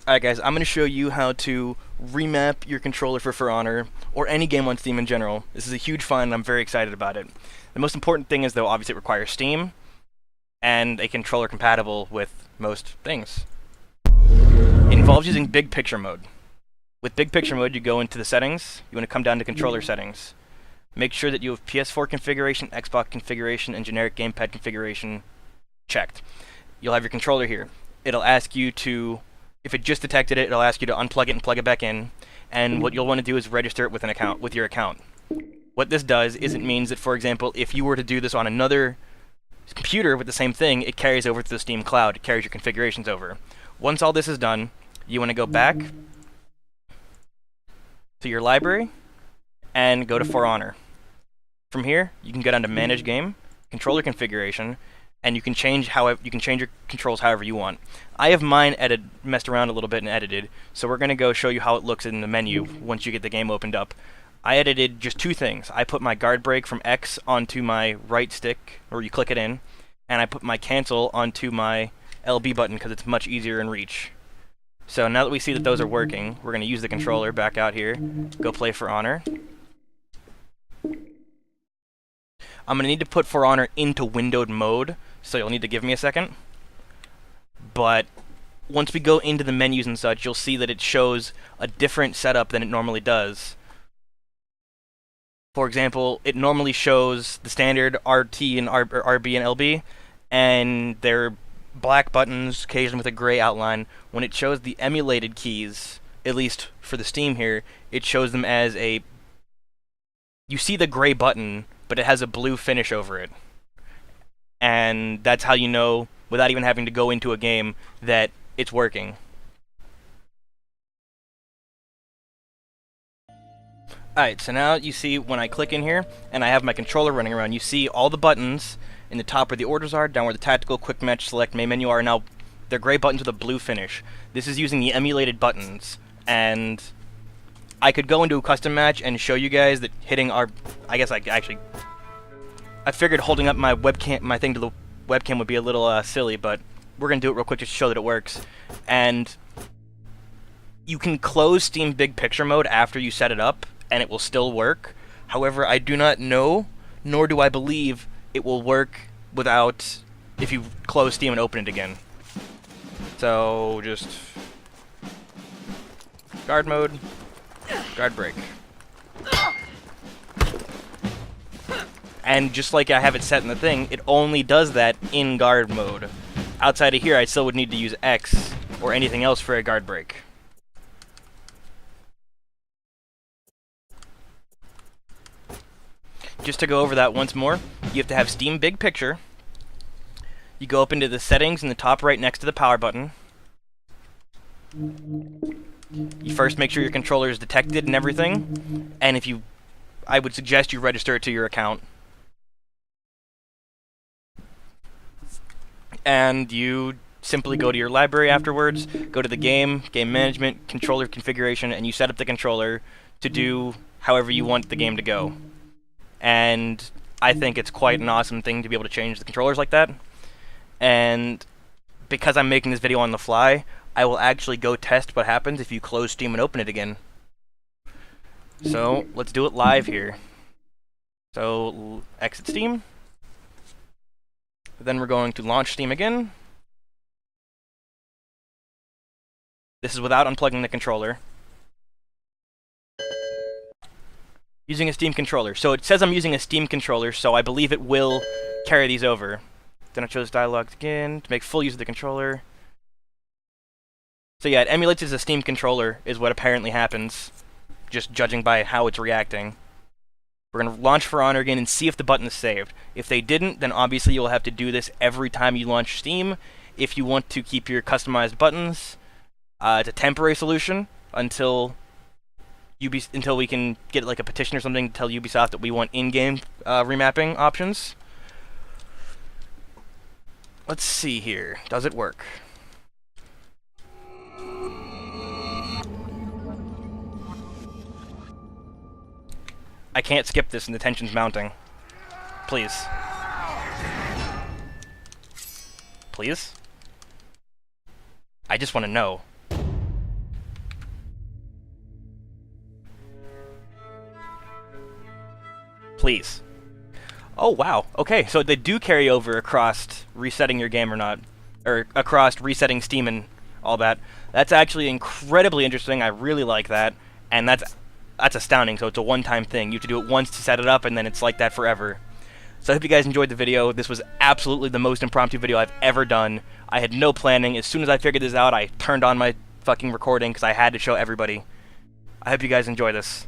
Alright guys, I'm going to show you how to remap your controller for Honor, or any game on Steam in general. This is a huge fun and I'm very excited about it. The most important thing is though, obviously it requires Steam, and a controller compatible with most things. It involves using big picture mode. With big picture mode, you go into the settings, you want to come down to controller settings. Make sure that you have PS4 configuration, Xbox configuration, and generic gamepad configuration checked. You'll have your controller here. It'll ask you to, if it just detected it, it'll ask you to unplug it and plug it back in. And what you'll want to do is register it with an account, with your account. What this does is it means that, for example, if you were to do this on another computer with the same thing, it carries over to the Steam cloud. It carries your configurations over. Once all this is done, you want to go back to your library and go to For Honor. From here, you can go down to Manage Game, Controller Configuration, and you can change your controls however you want. I have mine messed around a little bit and edited, so we're going to go show you how it looks in the menu once you get the game opened up. I edited just two things. I put my guard break from X onto my right stick, or you click it in, and I put my cancel onto my LB button because it's much easier in reach. So now that we see that those are working, we're going to use the controller back out here, go play For Honor. I'm going to need to put For Honor into windowed mode, so you'll need to give me a second. But once we go into the menus and such, you'll see that it shows a different setup than it normally does. For example, it normally shows the standard RT and RB and LB, and they're black buttons, occasionally with a gray outline. When it shows the emulated keys, at least for the Steam here, it shows them as a... You see the gray button, but it has a blue finish over it. And that's how you know, without even having to go into a game, that it's working. Alright, so now you see when I click in here, and I have my controller running around, you see all the buttons in the top where the orders are, down where the tactical, quick match, select, main menu are. Now, they're gray buttons with a blue finish. This is using the emulated buttons, and I could go into a custom match and show you guys that hitting our... I guess I figured holding up my thing to the webcam would be a little silly, but we're going to do it real quick just to show that it works. And you can close Steam Big Picture mode after you set it up, and it will still work. However, I do not know, nor do I believe, it will work without, if you close Steam and open it again. So, just... guard mode, guard break. And just like I have it set in the thing, it only does that in guard mode. Outside of here, I still would need to use X or anything else for a guard break. Just to go over that once more, you have to have Steam Big Picture. You go up into the settings in the top right next to the power button. You first make sure your controller is detected and everything, and I would suggest you register it to your account. And you simply go to your library afterwards, go to the game management, controller configuration, and you set up the controller to do however you want the game to go. And I think it's quite an awesome thing to be able to change the controllers like that. And because I'm making this video on the fly, I will actually go test what happens if you close Steam and open it again. So, let's do it live here. So, exit Steam. Then we're going to launch Steam again. This is without unplugging the controller. Using a Steam controller. So it says I'm using a Steam controller, so I believe it will carry these over. Then it shows dialogue again to make full use of the controller. So yeah, it emulates as a Steam controller, is what apparently happens, just judging by how it's reacting. We're going to launch For Honor again and see if the button is saved. If they didn't, then obviously you'll have to do this every time you launch Steam. If you want to keep your customized buttons, it's a temporary solution until we can get like a petition or something to tell Ubisoft that we want in-game remapping options. Let's see here. Does it work? I can't skip this and the tension's mounting. Please. Please? I just want to know. please. Oh, wow. Okay, so they do carry over across resetting your game or not, or across resetting Steam and all that. That's actually incredibly interesting. I really like that, and that's astounding. So it's a one-time thing. You have to do it once to set it up, and then it's like that forever. So I hope you guys enjoyed the video. This was absolutely the most impromptu video I've ever done. I had no planning. As soon as I figured this out, I turned on my fucking recording because I had to show everybody. I hope you guys enjoy this.